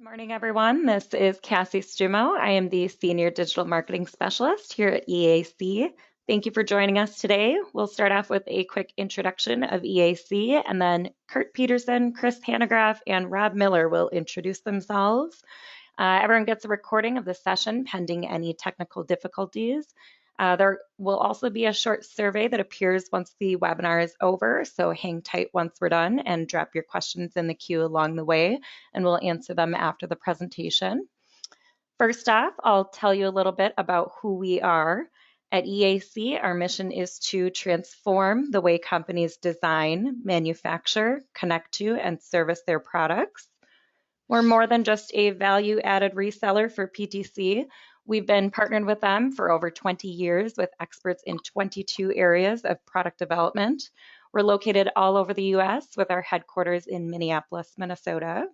Good morning, everyone. This is Cassie Stumo. I am the Senior Digital Marketing Specialist here at EAC. Thank you for joining us today. We'll start off with a quick introduction of EAC, and then Kurt Peterson, Chris Hanegraaff, and Rob Miller will introduce themselves. Everyone gets a recording of the session pending any technical difficulties. There will also be a short survey that appears once the webinar is over, so hang tight once we're done and drop your questions in the queue along the way, and we'll answer them after the presentation. First off, I'll tell you a little bit about who we are. At EAC, our mission is to transform the way companies design, manufacture, connect to, and service their products. We're more than just a value-added reseller for PTC. We've been partnered with them for over 20 years with experts in 22 areas of product development. We're located all over the US with our headquarters in Minneapolis, Minnesota.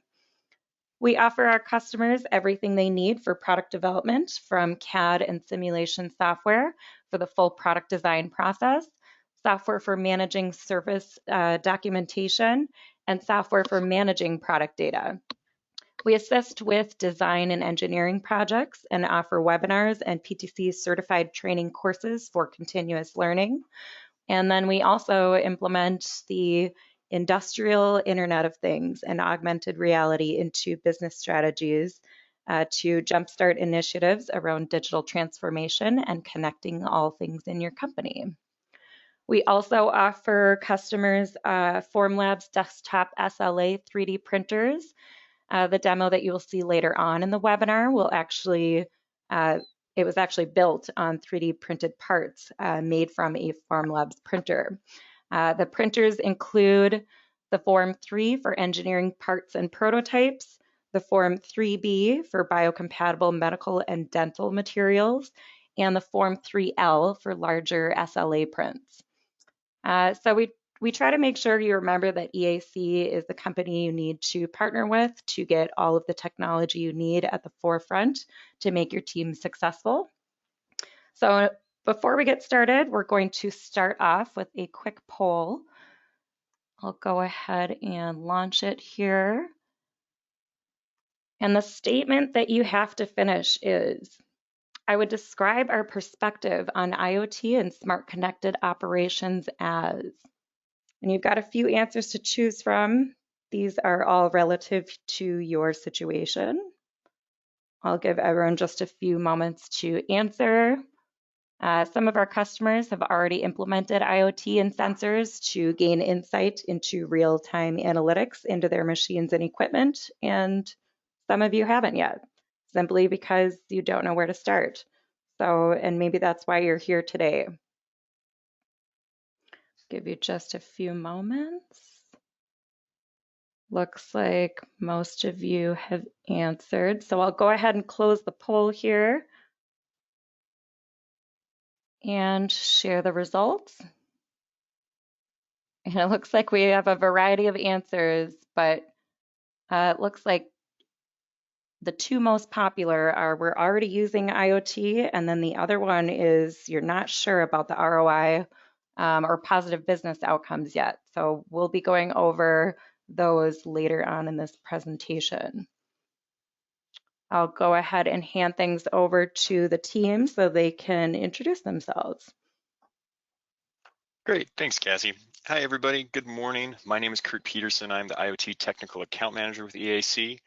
We offer our customers everything they need for product development, from CAD and simulation software for the full product design process, software for managing service documentation, and software for managing product data. We assist with design and engineering projects and offer webinars and PTC certified training courses for continuous learning. And then we also implement the industrial Internet of Things and augmented reality into business strategies to jumpstart initiatives around digital transformation and connecting all things in your company. We also offer customers Formlabs desktop SLA 3D printers. The demo that you will see later on in the webinar will actually, it was actually built on 3D printed parts made from a Formlabs printer. The printers include the Form 3 for engineering parts and prototypes, the Form 3B for biocompatible medical and dental materials, and the Form 3L for larger SLA prints. So we try to make sure you remember that EAC is the company you need to partner with to get all of the technology you need at the forefront to make your team successful. So before we get started, we're going to start off with a quick poll. I'll go ahead and launch it here. And the statement that you have to finish is, I would describe our perspective on IoT and smart connected operations as. And you've got a few answers to choose from. These are all relative to your situation. I'll give everyone just a few moments to answer. Some of our customers have already implemented IoT and sensors to gain insight into real-time analytics into their machines and equipment, and some of you haven't yet, simply because you don't know where to start. So, and maybe that's why you're here today. Give you just a few moments. Looks like most of you have answered. So I'll go ahead and close the poll here and share the results. And it looks like we have a variety of answers, but it looks like the two most popular are we're already using IoT, and then the other one is you're not sure about the ROI or positive business outcomes yet. So we'll be going over those later on in this presentation. I'll go ahead and hand things over to the team so they can introduce themselves. Great, thanks, Cassie. Hi, everybody. Good morning. My name is Kurt Peterson. I'm the IoT Technical Account Manager with EAC.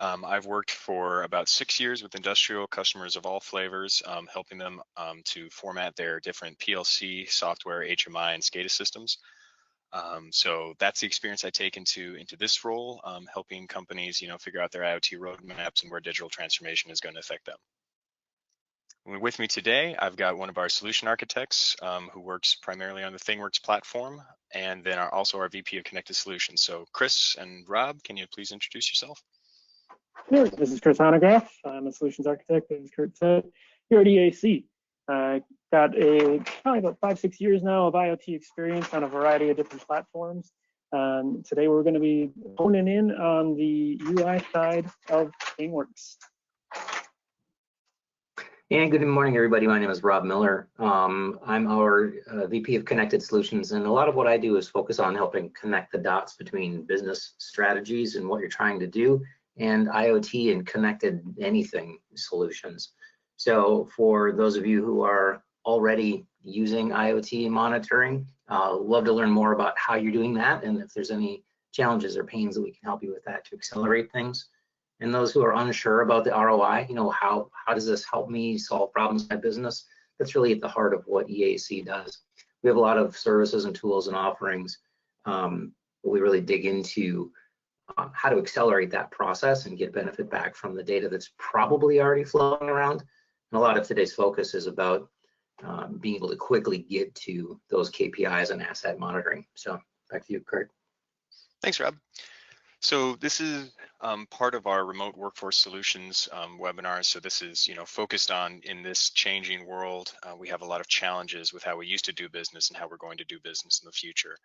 I've worked for about 6 years with industrial customers of all flavors, helping them to format their different PLC, software, HMI, and SCADA systems. So that's the experience I take into this role, helping companies, figure out their IoT roadmaps and where digital transformation is going to affect them. With me today, I've got one of our solution architects who works primarily on the ThingWorx platform, and then also our VP of Connected Solutions. So Chris and Rob, can you please introduce yourself? Sure. This is Chris Hanegraaff. I'm a solutions architect, as Kurt said, here at EAC. Got probably about 5-6 years now of IoT experience on a variety of different platforms. Today we're going to be honing in on the UI side of ThingWorx. And good morning, everybody. My name is Rob Miller. I'm our VP of Connected Solutions, and a lot of what I do is focus on helping connect the dots between business strategies and what you're trying to do and IoT and connected anything solutions. So for those of you who are already using IoT monitoring, love to learn more about how you're doing that and if there's any challenges or pains that we can help you with that to accelerate things. And those who are unsure about the ROI, how does this help me solve problems in my business? That's really at the heart of what EAC does. We have a lot of services and tools and offerings. We really dig into how to accelerate that process and get benefit back from the data that's probably already flowing around. And a lot of today's focus is about being able to quickly get to those KPIs and asset monitoring. So back to you, Kurt. Thanks, Rob. So this is part of our remote workforce solutions webinar. So this is, focused on in this changing world. We have a lot of challenges with how we used to do business and how we're going to do business in the future.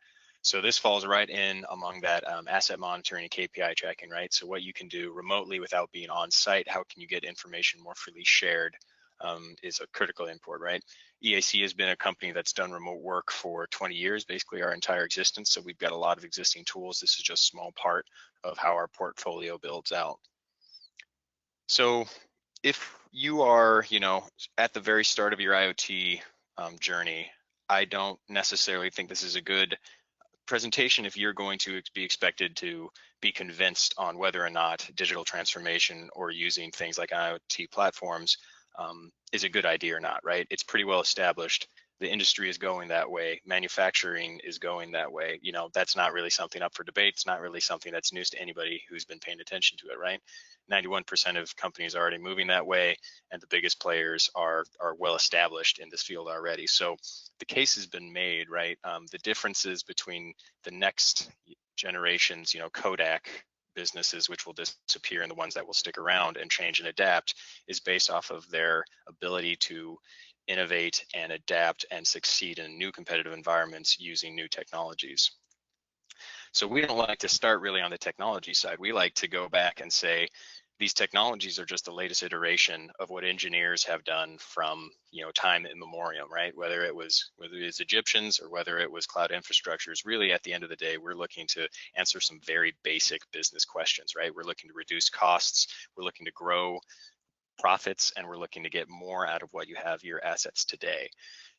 So this falls right in among that asset monitoring and KPI tracking, right? So what you can do remotely without being on site, how can you get information more freely shared is a critical import, right? EAC has been a company that's done remote work for 20 years, basically our entire existence. So we've got a lot of existing tools. This is just a small part of how our portfolio builds out. So if you are, at the very start of your IoT journey, I don't necessarily think this is a good presentation if you're going to be expected to be convinced on whether or not digital transformation or using things like IoT platforms is a good idea or not, right? It's pretty well established. The industry is going that way. Manufacturing is going that way. That's not really something up for debate. It's not really something that's news to anybody who's been paying attention to it, right? 91% of companies are already moving that way, and the biggest players are well established in this field already. So the case has been made, right? The differences between the next generations, Kodak businesses, which will disappear, and the ones that will stick around and change and adapt, is based off of their ability to innovate and adapt and succeed in new competitive environments using new technologies. So we don't like to start really on the technology side. We like to go back and say, these technologies are just the latest iteration of what engineers have done from time immemorial, right? Whether it was Egyptians or whether it was cloud infrastructures, really at the end of the day, we're looking to answer some very basic business questions, right? We're looking to reduce costs, we're looking to grow profits, and we're looking to get more out of what you have your assets today.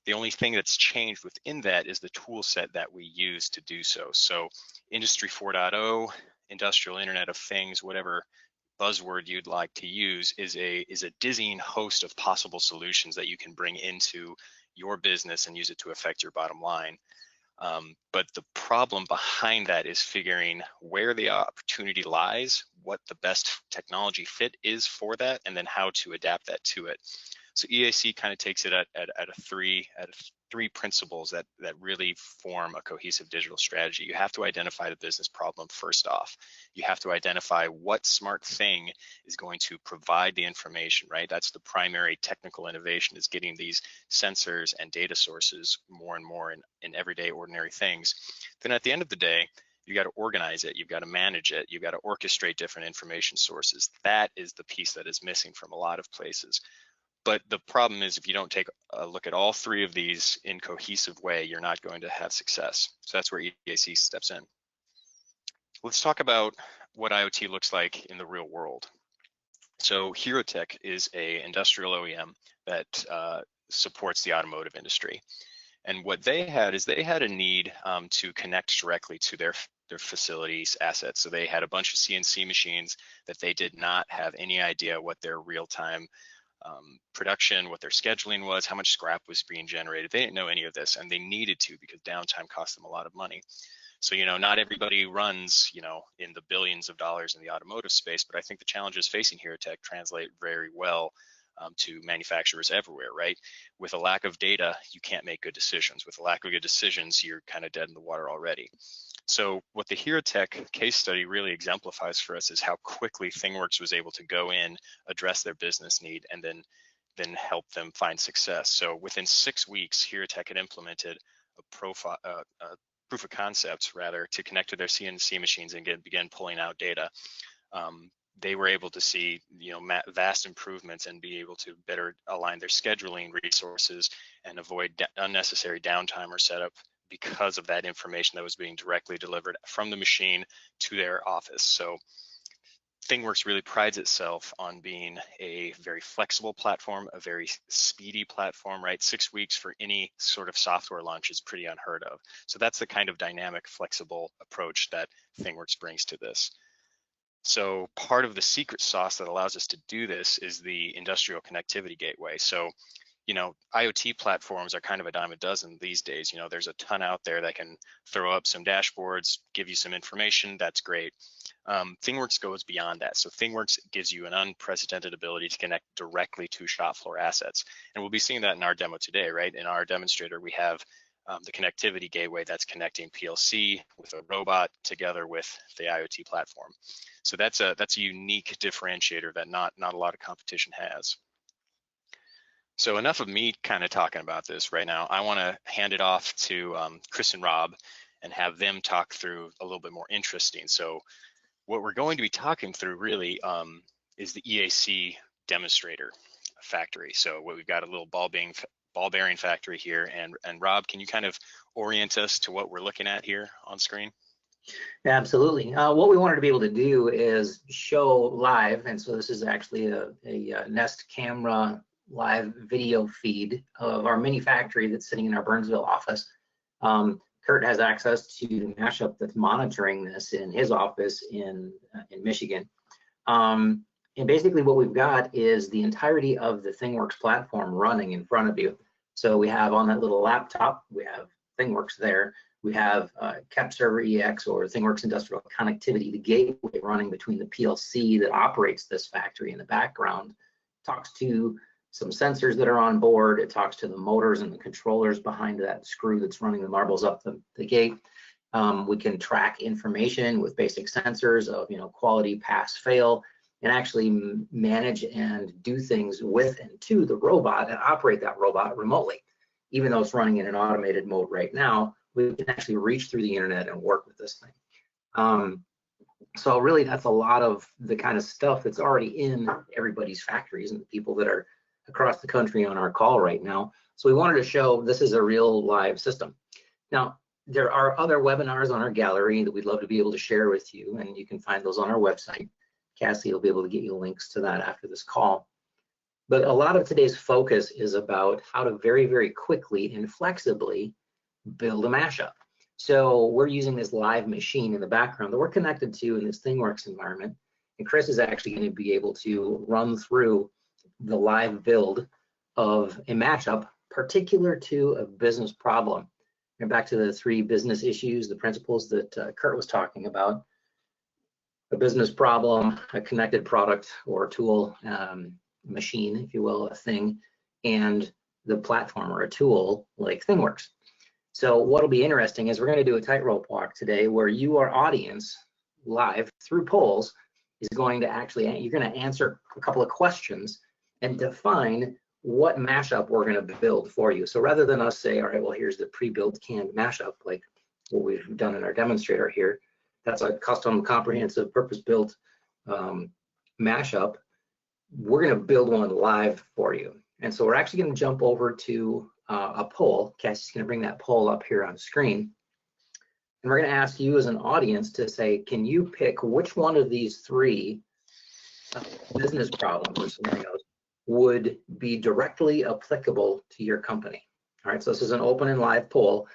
The only thing that's changed within that is the tool set that we use to do so. So Industry 4.0, Industrial Internet of Things, whatever buzzword you'd like to use, is a dizzying host of possible solutions that you can bring into your business and use it to affect your bottom line. But the problem behind that is figuring where the opportunity lies, what the best technology fit is for that, and then how to adapt that to it. So EAC kind of takes it at three principles that really form a cohesive digital strategy. You have to identify the business problem first off. You have to identify what smart thing is going to provide the information, right? That's the primary technical innovation, is getting these sensors and data sources more and more in everyday ordinary things. Then at the end of the day, you got to organize it, you've got to manage it, you've got to orchestrate different information sources. That is the piece that is missing from a lot of places. But the problem is, if you don't take a look at all three of these in a cohesive way, you're not going to have success. So that's where EAC steps in. Let's talk about what IoT looks like in the real world. So HeroTech is an industrial OEM that supports the automotive industry. And what they had is they had a need to connect directly to their facilities assets. So they had a bunch of CNC machines that they did not have any idea what their real-time production, what their scheduling was, how much scrap was being generated. They didn't know any of this, and they needed to, because downtime cost them a lot of money. So, not everybody runs, in the billions of dollars in the automotive space, but I think the challenges facing HeroTech translate very well to manufacturers everywhere, right? With a lack of data, you can't make good decisions. With a lack of good decisions, you're kind of dead in the water already. So what the HeroTech case study really exemplifies for us is how quickly ThingWorx was able to go in, address their business need, and then help them find success. So within 6 weeks, HeroTech had implemented a proof of concept, rather, to connect to their CNC machines and begin pulling out data. They were able to see, vast improvements and be able to better align their scheduling resources and avoid unnecessary downtime or setup, because of that information that was being directly delivered from the machine to their office. So ThingWorx really prides itself on being a very flexible platform, a very speedy platform, right? 6 weeks for any sort of software launch is pretty unheard of. So that's the kind of dynamic, flexible approach that ThingWorx brings to this. So part of the secret sauce that allows us to do this is the industrial connectivity gateway. So, you know, IoT platforms are kind of a dime a dozen these days. You know, there's a ton out there that can throw up some dashboards, give you some information. That's great. ThingWorx goes beyond that. So ThingWorx gives you an unprecedented ability to connect directly to shop floor assets. And we'll be seeing that in our demo today, right? In our demonstrator, we have the connectivity gateway that's connecting PLC with a robot together with the IoT platform. So that's a unique differentiator that not a lot of competition has. So enough of me kind of talking about this right now. I want to hand it off to Chris and Rob and have them talk through a little bit more interesting. So what we're going to be talking through really is the EAC demonstrator factory. So what we've got a little ball bearing factory here, and Rob, can you kind of orient us to what we're looking at here on screen? Absolutely. What we wanted to be able to do is show live, and so this is actually a Nest camera live video feed of our mini factory that's sitting in our Burnsville office. Kurt has access to the mashup that's monitoring this in his office in Michigan. And basically what we've got is the entirety of the ThingWorx platform running in front of you. So we have on that little laptop, we have ThingWorx there. We have CAP Server EX or ThingWorx Industrial Connectivity, the gateway running between the PLC that operates this factory in the background, talks to some sensors that are on board. It talks to the motors and the controllers behind that screw that's running the marbles up the gate. We can track information with basic sensors of, you know, quality, pass, fail, and actually manage and do things with and to the robot and operate that robot remotely. Even though it's running in an automated mode right now, we can actually reach through the internet and work with this thing. So really that's a lot of the kind of stuff that's already in everybody's factories and the people that are across the country on our call right now. So we wanted to show this is a real live system. Now, there are other webinars on our gallery that we'd love to be able to share with you, and you can find those on our website. Cassie will be able to get you links to that after this call. But a lot of today's focus is about how to very, very quickly and flexibly build a mashup. So we're using this live machine in the background that we're connected to in this ThingWorx environment. And Chris is actually going to be able to run through the live build of a mashup particular to a business problem. And back to the 3 business issues, the principles that Kurt was talking about: a business problem, a connected product or tool, machine, if you will, a thing, and the platform or a tool like ThingWorx. So what'll be interesting is we're going to do a tightrope walk today where you, our audience, live through polls, is going to actually, you're going to answer a couple of questions and define what mashup we're going to build for you. So rather than us say, all right, well, here's the pre-built canned mashup, like what we've done in our demonstrator here, that's a custom, comprehensive, purpose-built mashup. We're going to build one live for you. And so we're actually going to jump over to a poll. Cassie's going to bring that poll up here on screen. And we're going to ask you as an audience to say, can you pick which one of these 3 business problems or scenarios would be directly applicable to your company? All right, so this is an open and live poll.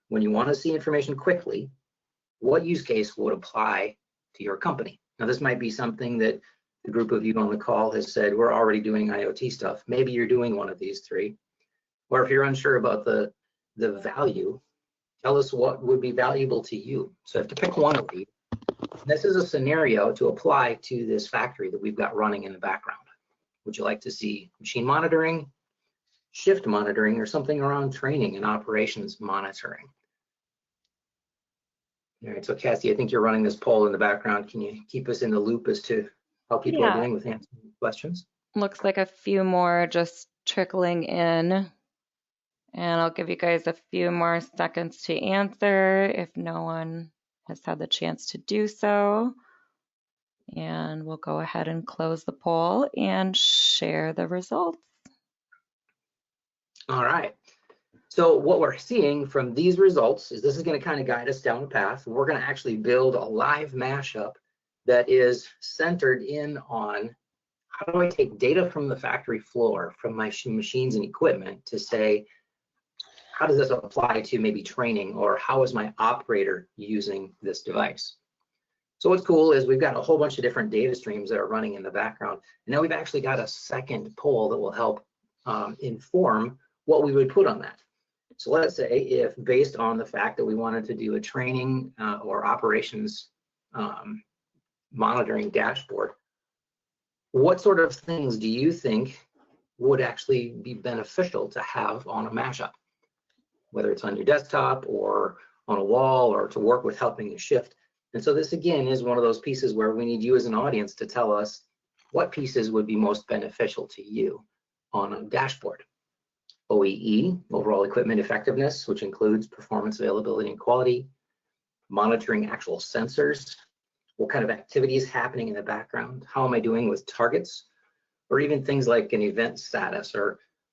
When you want to see information quickly, what use case would apply to your company? Now, this might be something that the group of you on the call has said, we're already doing IoT stuff. Maybe you're doing one of these 3. Or if you're unsure about the value, tell us what would be valuable to you. So you have to pick one of these. This is a scenario to apply to this factory that we've got running in the background. Would you like to see machine monitoring, shift monitoring, or something around training and operations monitoring? All right, so Cassie, I think you're running this poll in the background. Can you keep us in the loop as to how people are doing with answering questions? Looks like a few more just trickling in. And I'll give you guys a few more seconds to answer if no one has had the chance to do so. And we'll go ahead and close the poll and share the results. All right. So what we're seeing from these results is this is going to kind of guide us down the path. We're going to actually build a live mashup that is centered in on how do I take data from the factory floor, from my machines and equipment, to say, how does this apply to maybe training, or how is my operator using this device? So what's cool is we've got a whole bunch of different data streams that are running in the background. And now we've actually got a second poll that will help inform what we would put on that. So let's say if, based on the fact that we wanted to do a training or operations monitoring dashboard, what sort of things do you think would actually be beneficial to have on a mashup? Whether it's on your desktop or on a wall, or to work with helping you shift. And so this again is one of those pieces where we need you as an audience to tell us what pieces would be most beneficial to you on a dashboard. OEE, overall equipment effectiveness, which includes performance, availability, and quality. Monitoring actual sensors. What kind of activity is happening in the background? How am I doing with targets? Or even things like an event status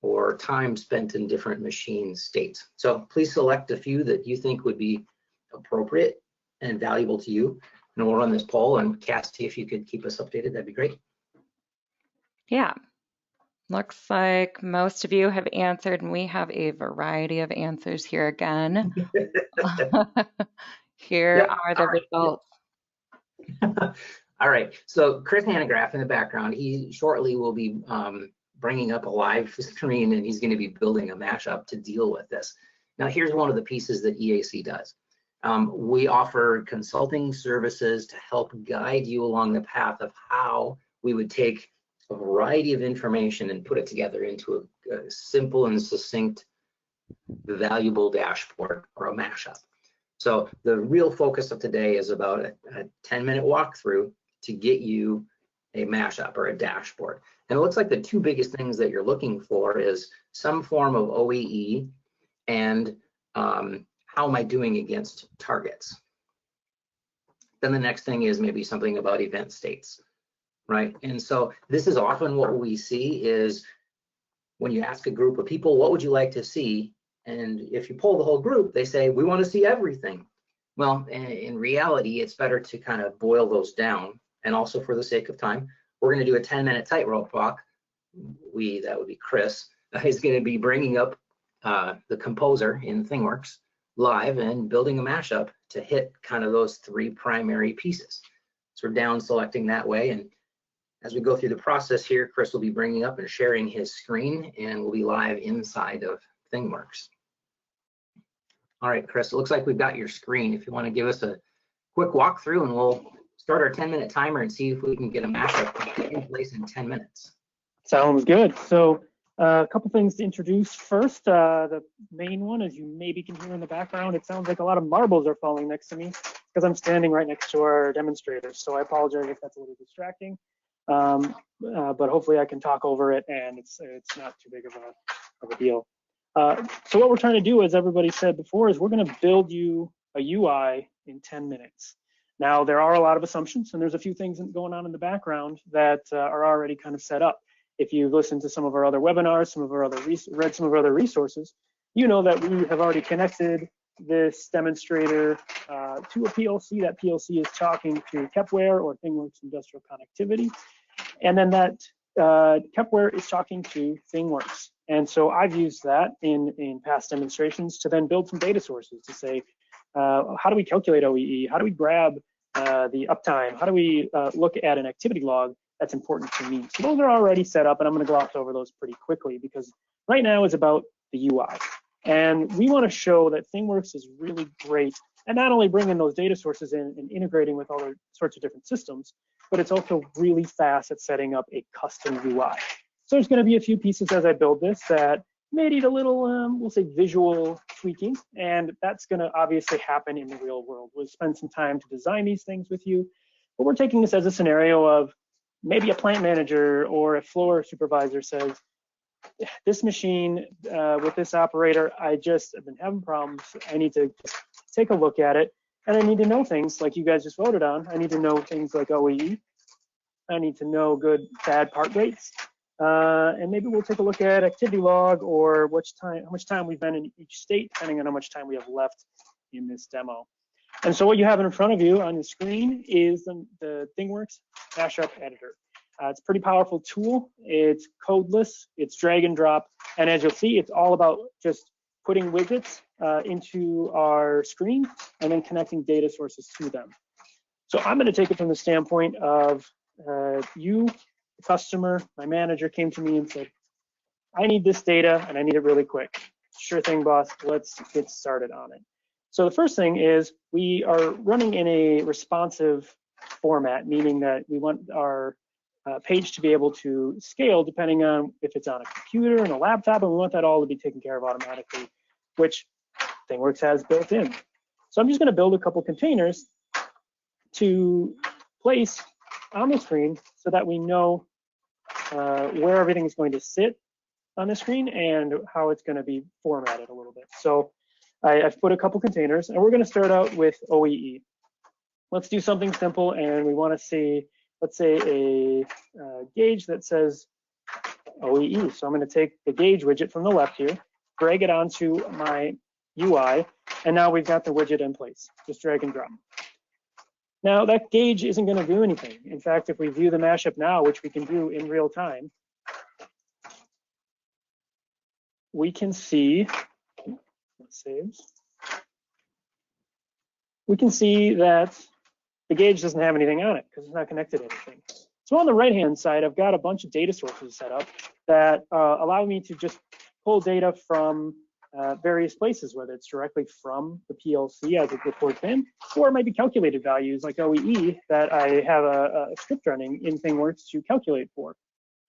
or time spent in different machine states. So please select a few that you think would be appropriate and valuable to you. And we'll run this poll, and Cassie, if you could keep us updated, that'd be great. Yeah, looks like most of you have answered, and we have a variety of answers here again. Here are the results. All right, so Chris Hanegraaff in the background, he shortly will be bringing up a live screen, and he's going to be building a mashup to deal with this. Now, here's one of the pieces that EAC does. We offer consulting services to help guide you along the path of how we would take a variety of information and put it together into a simple and succinct, valuable dashboard or a mashup. So the real focus of today is about a 10-minute walkthrough to get you a mashup or a dashboard. And it looks like the two biggest things that you're looking for is some form of OEE and how am I doing against targets. Then the next thing is maybe something about event states, right? And so this is often what we see is when you ask a group of people, what would you like to see? And if you poll the whole group, they say, we want to see everything. Well, in reality, it's better to kind of boil those down. And also for the sake of time, we're going to do a 10-minute tightrope walk. That would be Chris, is going to be bringing up the composer in ThingWorx live and building a mashup to hit kind of those three primary pieces. So we're down selecting that way. And as we go through the process here, Chris will be bringing up and sharing his screen, and we'll be live inside of ThingWorx. All right, Chris, it looks like we've got your screen. If you want to give us a quick walkthrough, and we'll start our 10-minute timer and see if we can get a mashup in place in 10 minutes. Sounds good. So a couple things to introduce. First, the main one, as you maybe can hear in the background, it sounds like a lot of marbles are falling next to me because I'm standing right next to our demonstrators. So I apologize if that's a little distracting, but hopefully I can talk over it and it's not too big of a deal. So what we're trying to do, as everybody said before, is we're going to build you a UI in 10 minutes. Now, there are a lot of assumptions, and there's a few things going on in the background that are already kind of set up. If you listen to some of our other webinars, read some of our other resources, you know that we have already connected this demonstrator to a PLC. That PLC is talking to Kepware or ThingWorx Industrial Connectivity, and then that Kepware is talking to ThingWorx. And so I've used that in past demonstrations to then build some data sources to say, how do we calculate OEE? How do we grab the uptime? How do we look at an activity log that's important to me? So those are already set up, and I'm going to gloss over those pretty quickly because right now it's about the UI. And we want to show that ThingWorx is really great and not only bringing those data sources in and integrating with all sorts of different systems, but it's also really fast at setting up a custom UI. So there's going to be a few pieces as I build this that may need a little, we'll say, visual tweaking, and that's going to obviously happen in the real world. We'll spend some time to design these things with you, but we're taking this as a scenario of maybe a plant manager or a floor supervisor says, this machine with this operator, I've been having problems. I need to just take a look at it, and I need to know things like you guys just voted on. I need to know things like OEE. I need to know good, bad part rates. And maybe we'll take a look at activity log or how much time we've been in each state, depending on how much time we have left in this demo. And so what you have in front of you on the screen is the ThingWorx mashup editor. It's a pretty powerful tool. It's codeless, it's drag and drop. And as you'll see, it's all about just putting widgets into our screen and then connecting data sources to them. So I'm going to take it from the standpoint of you, the customer, my manager came to me and said, I need this data and I need it really quick. Sure thing, boss. Let's get started on it. So the first thing is we are running in a responsive format, meaning that we want our page to be able to scale depending on if it's on a computer and a laptop, and we want that all to be taken care of automatically, which ThingWorx has built in. So I'm just going to build a couple containers to place on the screen so that we know where everything is going to sit on the screen and how it's going to be formatted a little bit. So I've put a couple containers, and we're going to start out with OEE. Let's do something simple, and we want to see, let's say, a gauge that says OEE. So I'm going to take the gauge widget from the left here, drag it onto my UI, and now we've got the widget in place. Just drag and drop. Now that gauge isn't going to do anything. In fact, if we view the mashup now, which we can do in real time, we can see, saves. We can see that the gauge doesn't have anything on it because it's not connected to anything. So on the right-hand side, I've got a bunch of data sources set up that allow me to just pull data from various places, whether it's directly from the PLC as it reports in, or it might be calculated values like OEE that I have a script running in ThingWorx to calculate for.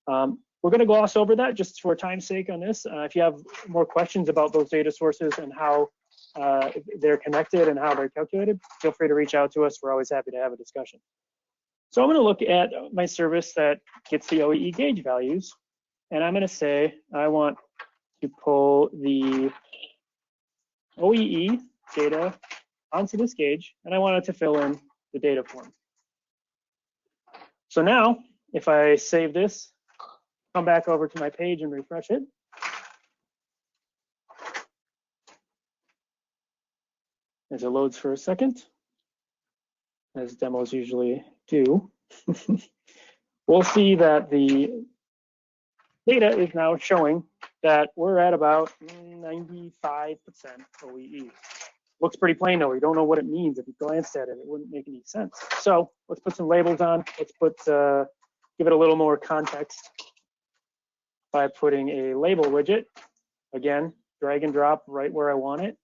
We're going to gloss over that just for time's sake on this. If you have more questions about those data sources and how they're connected and how they're calculated, feel free to reach out to us. We're always happy to have a discussion. So I'm going to look at my service that gets the OEE gauge values, and I'm going to say I want to pull the OEE data onto this gauge, and I want it to fill in the data form. So now, if I save this, come back over to my page and refresh it, as it loads for a second, as demos usually do, we'll see that the data is now showing that we're at about 95% OEE. Looks pretty plain though. You don't know what it means. If you glanced at it, it wouldn't make any sense. So let's put some labels on. Let's put, give it a little more context by putting a label widget. Again, drag and drop right where I want it.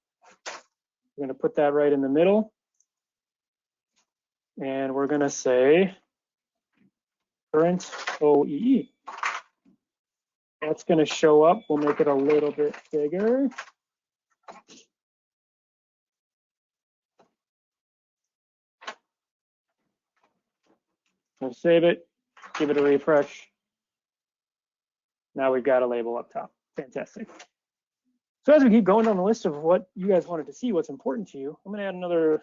We're going to put that right in the middle. And we're going to say current OEE. That's going to show up. We'll make it a little bit bigger. We'll save it, give it a refresh. Now we've got a label up top. Fantastic. So as we keep going down the list of what you guys wanted to see, what's important to you, I'm going to add another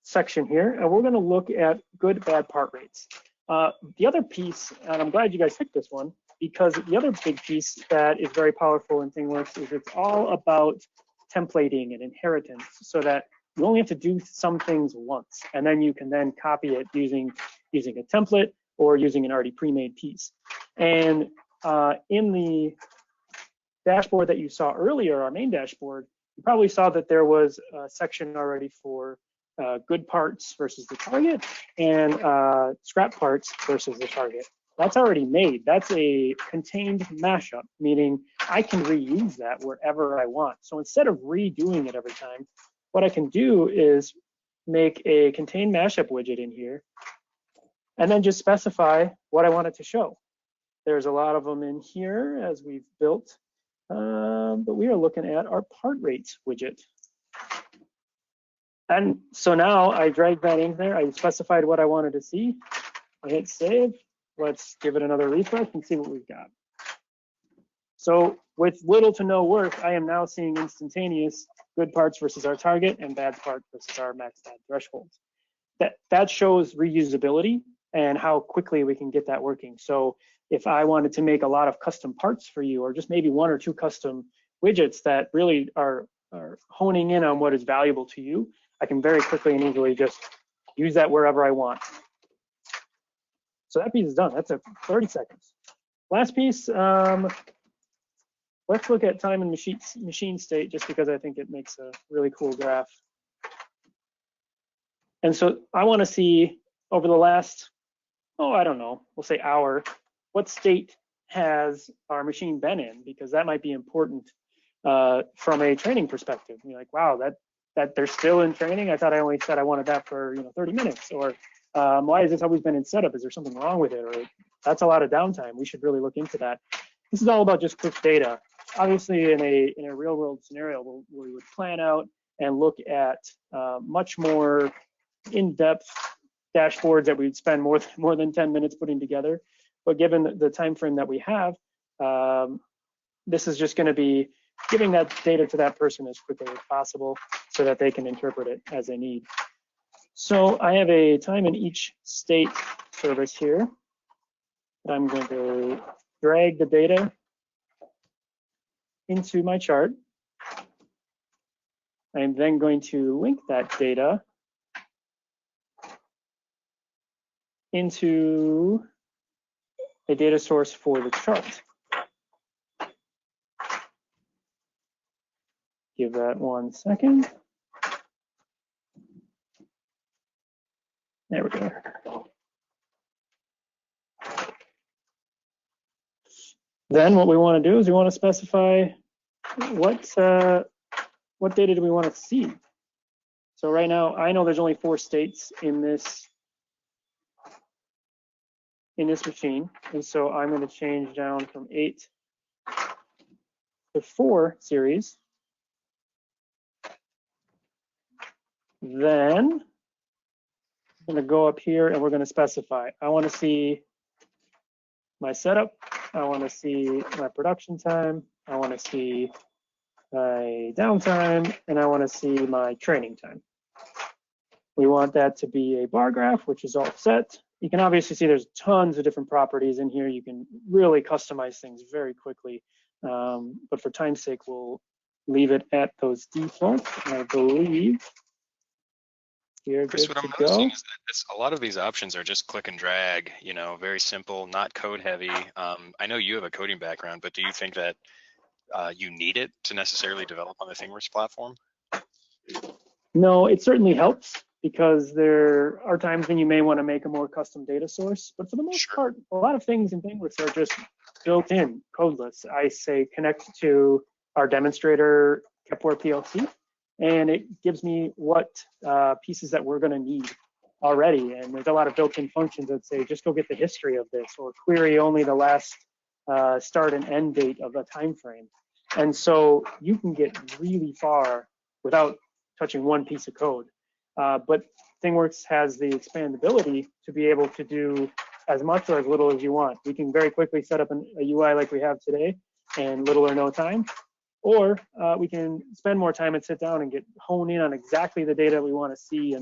section here, and we're going to look at good, bad part rates. The other piece, and I'm glad you guys picked this one, because the other big piece that is very powerful in ThingWorx is it's all about templating and inheritance, so that you only have to do some things once, and then you can then copy it using a template or using an already pre-made piece. And in the dashboard that you saw earlier, our main dashboard, you probably saw that there was a section already for good parts versus the target and scrap parts versus the target. That's already made. That's a contained mashup, meaning I can reuse that wherever I want. So instead of redoing it every time, what I can do is make a contained mashup widget in here and then just specify what I want it to show. There's a lot of them in here as we've built, but we are looking at our part rates widget. And so now I dragged that in there. I specified what I wanted to see. I hit save. Let's give it another refresh and see what we've got. So with little to no work, I am now seeing instantaneous good parts versus our target and bad parts versus our maxed out thresholds. That shows reusability and how quickly we can get that working. So if I wanted to make a lot of custom parts for you, or just maybe one or two custom widgets that really are honing in on what is valuable to you, I can very quickly and easily just use that wherever I want. So that piece is done. That took 30 seconds. Last piece, let's look at time and machine state, just because I think it makes a really cool graph. And so I want to see over the last, I don't know, we'll say hour, what state has our machine been in, because that might be important from a training perspective. You're like, wow, that they're still in training. I thought I only said I wanted that for 30 minutes, or why has this always been in setup? Is there something wrong with it? Or that's a lot of downtime. We should really look into that. This is all about just quick data. Obviously, in a real world scenario, we would plan out and look at much more in-depth dashboards that we'd spend more than 10 minutes putting together. But given the time frame that we have, this is just going to be giving that data to that person as quickly as possible so that they can interpret it as they need. So I have a time in each state service here. I'm going to drag the data into my chart. I'm then going to link that data into a data source for the chart. Give that 1 second. There we go. Then what we want to do is we want to specify what data do we want to see. So right now, I know there's only 4 states in this machine, and so I'm going to change down from 8 to 4 series. Then I'm going to go up here and we're going to specify. I want to see my setup. I want to see my production time. I want to see my downtime, and I want to see my training time. We want that to be a bar graph, which is all set. You can obviously see there's tons of different properties in here. You can really customize things very quickly. But for time's sake, we'll leave it at those defaults. I believe you're Chris, good what I'm to go. noticing is that a lot of these options are just click and drag, very simple, not code heavy. I know you have a coding background, but do you think that you need it to necessarily develop on the ThingWorx platform? No, it certainly helps, because there are times when you may want to make a more custom data source. But for the most part, a lot of things in ThingWorx are just built in, codeless. I say connect to our demonstrator Kepware PLC, and it gives me what pieces that we're going to need already. And there's a lot of built-in functions that say, just go get the history of this, or query only the last start and end date of a time frame. And so you can get really far without touching one piece of code. But ThingWorx has the expandability to be able to do as much or as little as you want. We can very quickly set up a UI like we have today in little or no time. Or we can spend more time and sit down and hone in on exactly the data we want to see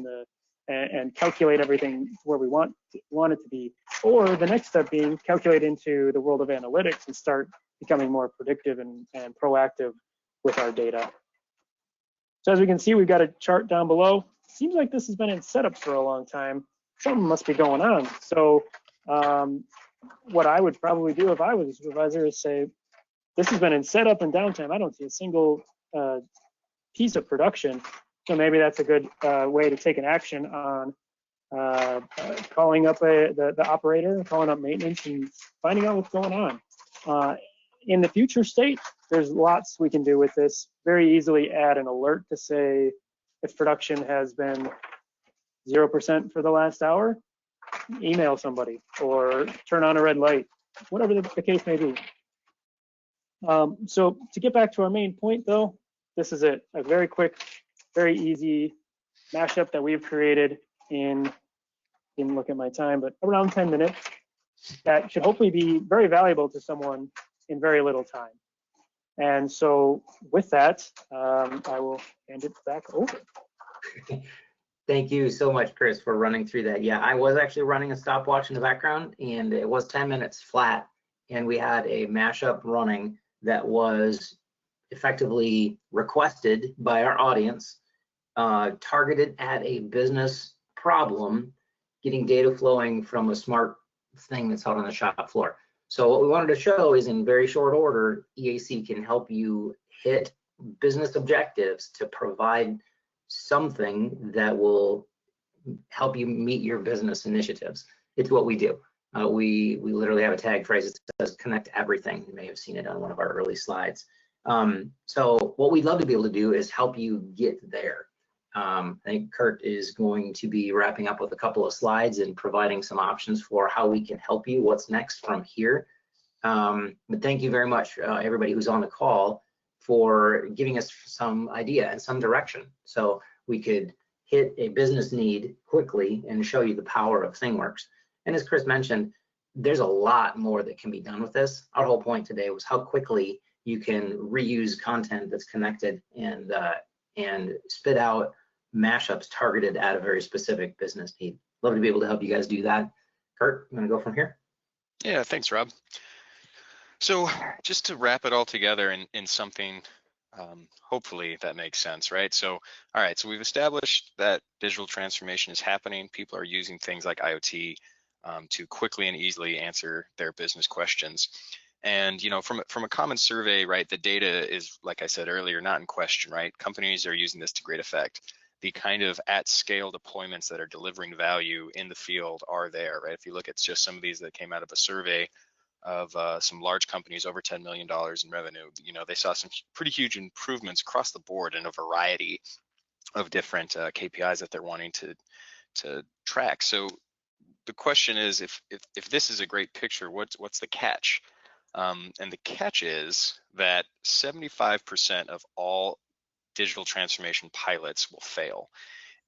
and calculate everything where we want it to be. Or the next step being calculate into the world of analytics and start becoming more predictive and proactive with our data. So as we can see, we've got a chart down below. Seems like this has been in setup for a long time. Something must be going on. So what I would probably do if I was a supervisor is say, this has been in setup and downtime. I don't see a single piece of production. So maybe that's a good way to take an action on calling up the operator, calling up maintenance, and finding out what's going on. In the future state, there's lots we can do with this. Very easily add an alert to say if production has been 0% for the last hour, email somebody or turn on a red light, whatever the case may be. So to get back to our main point though, this is a very quick, very easy mashup that we've created in, didn't look at my time, but around 10 minutes. That should hopefully be very valuable to someone in very little time. And so with that, I will hand it back over. Thank you so much, Chris, for running through that. Yeah, I was actually running a stopwatch in the background, and it was 10 minutes flat, and we had a mashup running that was effectively requested by our audience targeted at a business problem, getting data flowing from a smart thing that's out on the shop floor. So what we wanted to show is in very short order, EAC can help you hit business objectives to provide something that will help you meet your business initiatives. It's what we do. We literally have a tag phrase that says connect everything. You may have seen it on one of our early slides. So what we'd love to be able to do is help you get there. I think Kurt is going to be wrapping up with a couple of slides and providing some options for how we can help you, what's next from here. But thank you very much, everybody who's on the call, for giving us some idea and some direction so we could hit a business need quickly and show you the power of ThingWorx. And as Chris mentioned, there's a lot more that can be done with this. Our whole point today was how quickly you can reuse content that's connected and spit out mashups targeted at a very specific business need. Love to be able to help you guys do that. Kurt, you want to go from here? Yeah, thanks, Rob. So just to wrap it all together in something, hopefully that makes sense, right? So, all right, so we've established that digital transformation is happening. People are using things like IoT to quickly and easily answer their business questions. And from a common survey, right, the data is, like I said earlier, not in question, right? Companies are using this to great effect. The kind of at-scale deployments that are delivering value in the field are there, right? If you look at just some of these that came out of a survey of some large companies, over $10 million in revenue, they saw some pretty huge improvements across the board in a variety of different KPIs that they're wanting to track. So the question is, if this is a great picture, what's the catch? And the catch is that 75% of all digital transformation pilots will fail.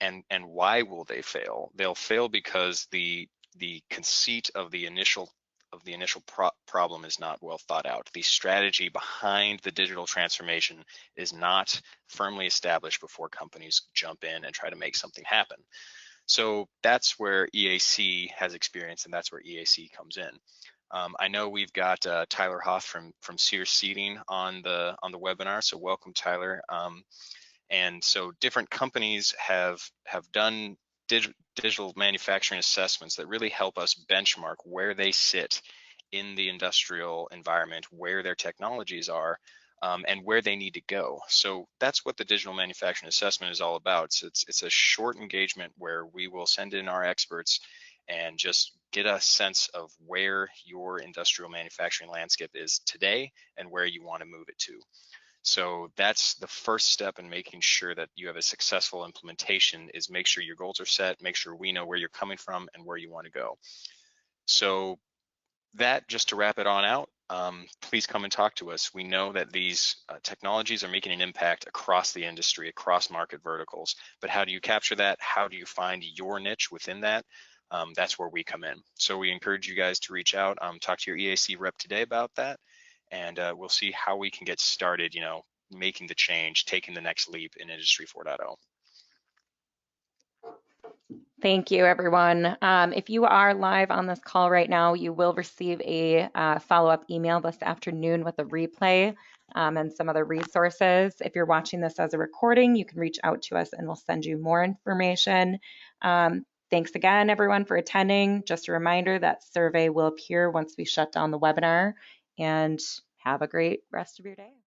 And why will they fail? They'll fail because the conceit of the initial problem is not well thought out. The strategy behind the digital transformation is not firmly established before companies jump in and try to make something happen. So that's where EAC has experience, and that's where EAC comes in. I know we've got Tyler Hoff from Sears Seating on the webinar, so welcome, Tyler. And so different companies have done digital manufacturing assessments that really help us benchmark where they sit in the industrial environment, where their technologies are, and where they need to go. So that's what the digital manufacturing assessment is all about. So it's a short engagement where we will send in our experts and just get a sense of where your industrial manufacturing landscape is today and where you want to move it to. So that's the first step in making sure that you have a successful implementation, is make sure your goals are set, make sure we know where you're coming from and where you want to go. So that, just to wrap it on out, please come and talk to us. We know that these technologies are making an impact across the industry, across market verticals, but how do you capture that? How do you find your niche within that? That's where we come in. So we encourage you guys to reach out, talk to your EAC rep today about that, and we'll see how we can get started, making the change, taking the next leap in Industry 4.0. Thank you, everyone. If you are live on this call right now, you will receive a follow-up email this afternoon with a replay and some other resources. If you're watching this as a recording, you can reach out to us and we'll send you more information. Thanks again, everyone, for attending. Just a reminder that survey will appear once we shut down the webinar, and have a great rest of your day.